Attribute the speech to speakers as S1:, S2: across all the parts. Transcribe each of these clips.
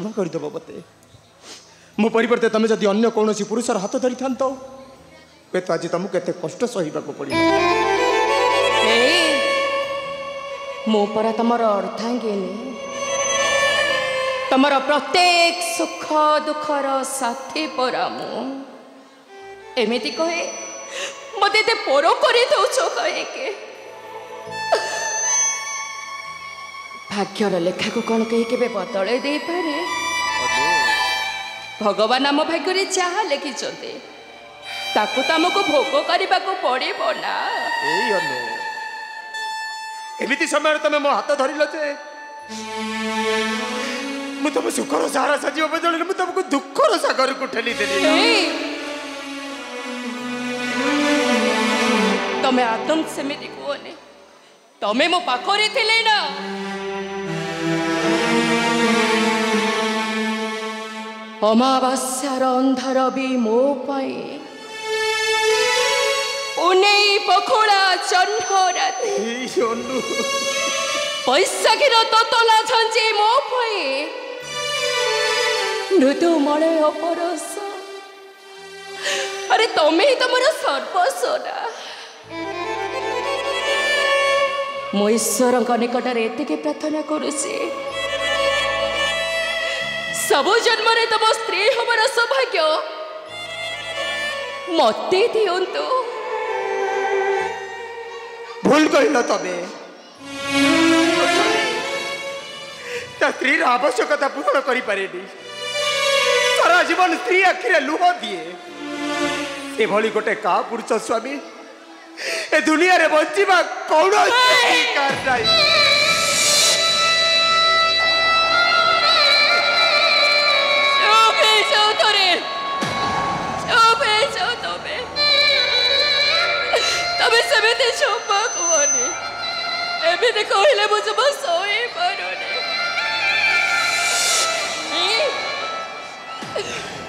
S1: क्षमा करदेव मते मो परिवर्ते तुम जदि अन्य कौन पुरुषर हाथ धरी था हुए तो आज तुमको केते कष्ट सहिबा को पड़ी
S2: मो परा तमर अर्धांगिनी तमर प्रत्येक सुख दुखर साथी परा मु एमिति कहे मते ते पर करे दउछो कहे के भाग्यर लेखा को कौन कही के बदले दे पारे भगवान आम भाग्य जहाँ लिखिंटे ताकू तो आमको भोग करने को पड़ो ना
S1: एमिति समय तुम मो हाथ धरिल जे मु तुम सुखर सहारा साजिब बदल मु तुमको दुखर सागर को ठेली देली
S2: तमें आदम सेमिति कहने तमें मो पाखरे थिले ना अमावास्यार अंधार भी मो पाई उन्हें पखोड़ा चंड राति बैशाखीर ततला झंझे मो पाई मृदुमलय परस अरे तमें ही तुम सर्वस्व ना मो ईश्वर निकटर एति प्रार्थना करुचे सबु जन्म तम स्त्री हमारा सौभाग्य मते दिंतु
S1: भूल कहल तबे स्त्री आवश्यकता पूर्ण करें सारा जीवन स्त्री आखिरे लुह दिए से भली गोटे का पुरुष स्वामी ए दुनिया रे बंचिबा कौन अधिकार नहीं तबे समेते चुप कहने एमिति कहले मुझे बस सोई पारुनी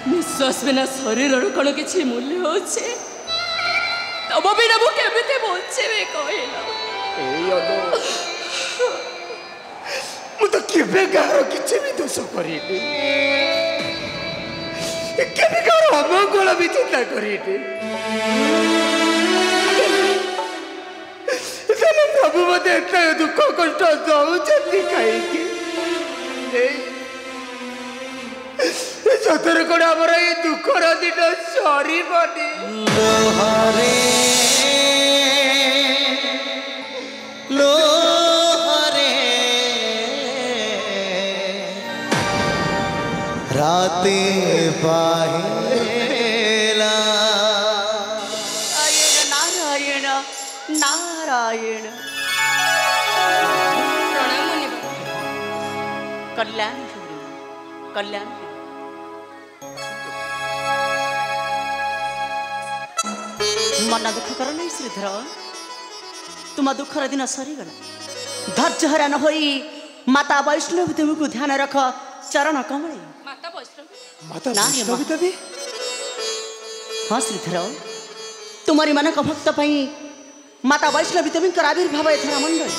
S1: निश्वास बिना शरीर कौन किसी मूल्य होचे तब बिना मु केमिति बंचेबे कहला मु तो केबे गार किछि भी दोष करिनी केबे गार अमंगल भी चिंता करिनी प्रभु मत दुख कष्ट दौरान कहीं सतर कौन आम ये दुखर दिन सरीबनी
S3: राते पाहेला
S2: नारायण नारायण कल्याण कल्याण मन दुख कर नहीं श्रीधर तुम दुखर दिन सरीगला धैर्य हरान होई माता वैष्णवी देवी को ध्यान रख चरण कमले माता वैष्णवी देवी हाँ श्रीधर तुम्हारी मन भक्त पाई माता वैष्णवी देवी आविर्भाव एथरा मंडल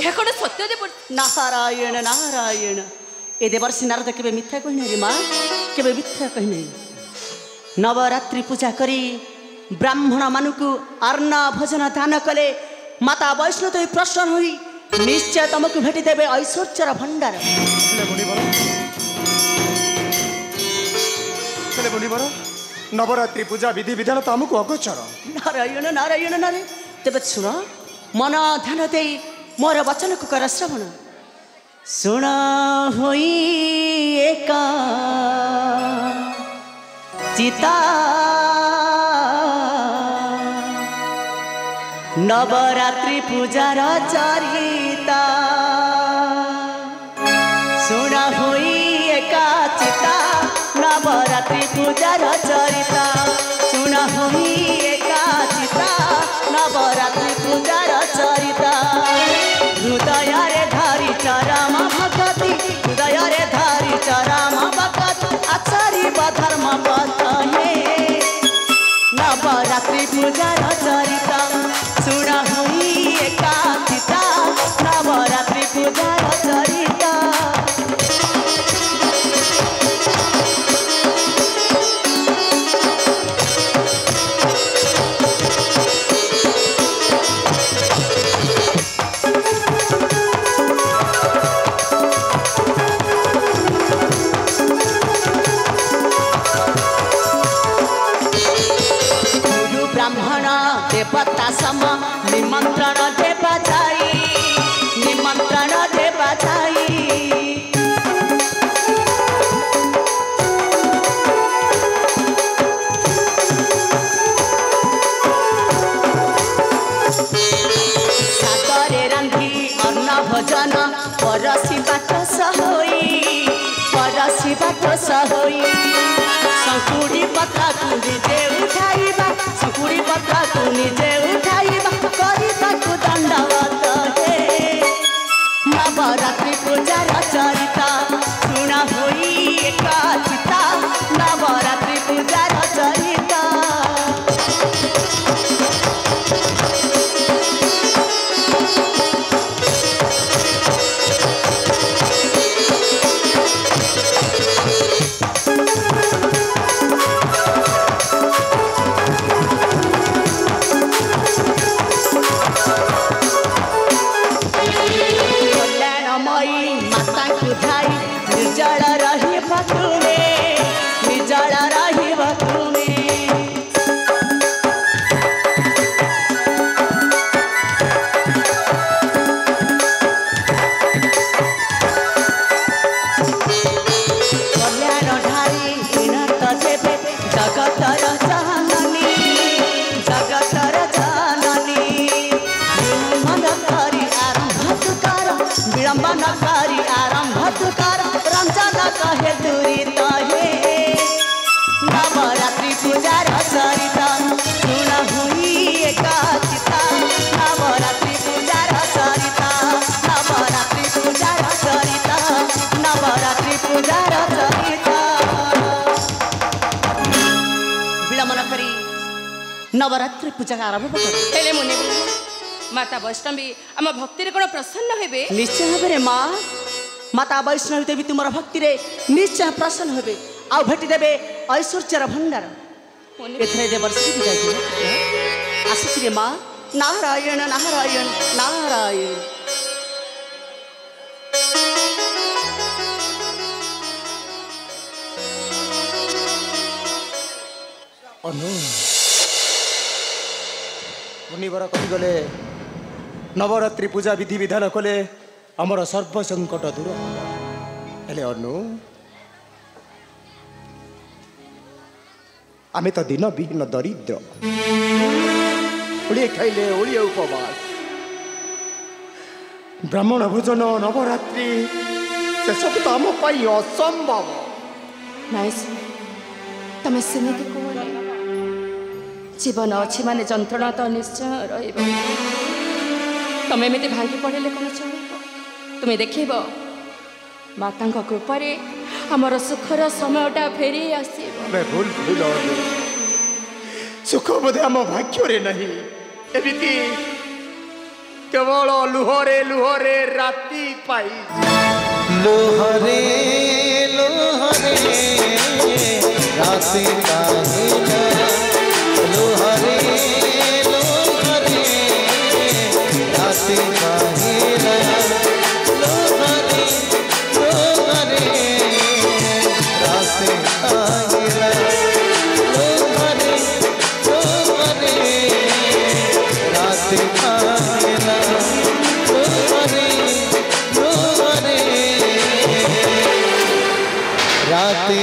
S2: यह कौन सत्य देव नारायण नारायण ए देवर्षि नारद केबे मिथ्या कही नहीं रे माँ केबे मिथ्या कही नहीं नवरात्रि पूजा करी ब्राह्मण मानू अर्ण भोजन दान कले माता वैष्णवी प्रसन्न हुई निश्चय तुमको भेटी देवे ऐश्वर्यर भंडार
S1: नवरात्रि पूजा विधि विधान तो आमको अगोचर
S2: नारायण नारायण नारायण तेज शुण मन ध्यान दे मोर वचन को कर श्रवण शुण होई एका चिता नवरात्रि पूजार चरिता शुण होई एका चिता नवरात्रि पूजार चरिता शुण होई एका चिता नवरात्रि पूजार चरिता हृदय रे धारी चरम भगति हृदय रे धारी चरम भगति आचारी धर्म पथने नवरात्रि पूजार चरिता शुण होई एका चिता नवरात्रि पूजार चरिता ब्राह्मण देवता सम निमंत्रण देवा जाई निमंत्रण देवा जाई सागरे रांधी अन्न भोजन परसी बात सहोई संकुड़ी पत्रा तू निजे उठाइबा संकुड़ी पत्रा तू निजे उठाइबा करी ताकू दंडवत हे नवरात्रि पूजार चरिता सुना होई एका चिता नवरात्रि पूजार चरिता निर्जल रही भक्तुमे कल्याण ढारी विनत देवे जगतर जननी विलंबन करी आरंभ तुकार रंजन कहे दूरी तहे नवरात्रि पूजार सरिता सुन हुई एका चिता नवरात्रि पूजार सरिता नवरात्रि पूजार सरिता नवरात्रि पूजार सरिता विलंबन करी नवरात्रि पूजा आरंभ
S4: हेले मुनि माता वैष्णवी आम भक्ति कौन प्रसन्न हेबे
S2: निश्चय हेबे माँ माता वैष्णवी देवी तुम भक्ति रे निश्चय प्रसन्न हेबे आ भेटी देबे ऐश्वर्यर भंडार एथरे देवर्षि विदाई आसीछि रे माँ नारायण नारायण नारायण
S1: अनु मुनिवर कही गले नवरात्रि पूजा विधि विधान कले आमर सर्व संकट दूर हेले अनु आमे तो दिन विहीन दरिद्र ओलिए खाइले ओलिए उपवास ब्राह्मण भोजन नवरात्रि से सब तो आम पाई असंभव
S4: नाइस तमे सेमिति कोले जीवन अच्छी माने जंत्रणा तो निश्चय रहिब तमे एमती भांगी पड़े कौन चलो तुम्हें देखेब माता कृपारे आमर सुखर समयटा फेरी
S1: भूल सुख बोधे आम भाग्य नहीं एमती केवल लुहरे लुहरे राति पाई
S3: लुहरे लुहरे राति पाइला लुहरे लुहरे राति पाइला लुहरे लुहरे राति पाइला लुहरे लुहरे राति पाइला लुहरे लुहरे राति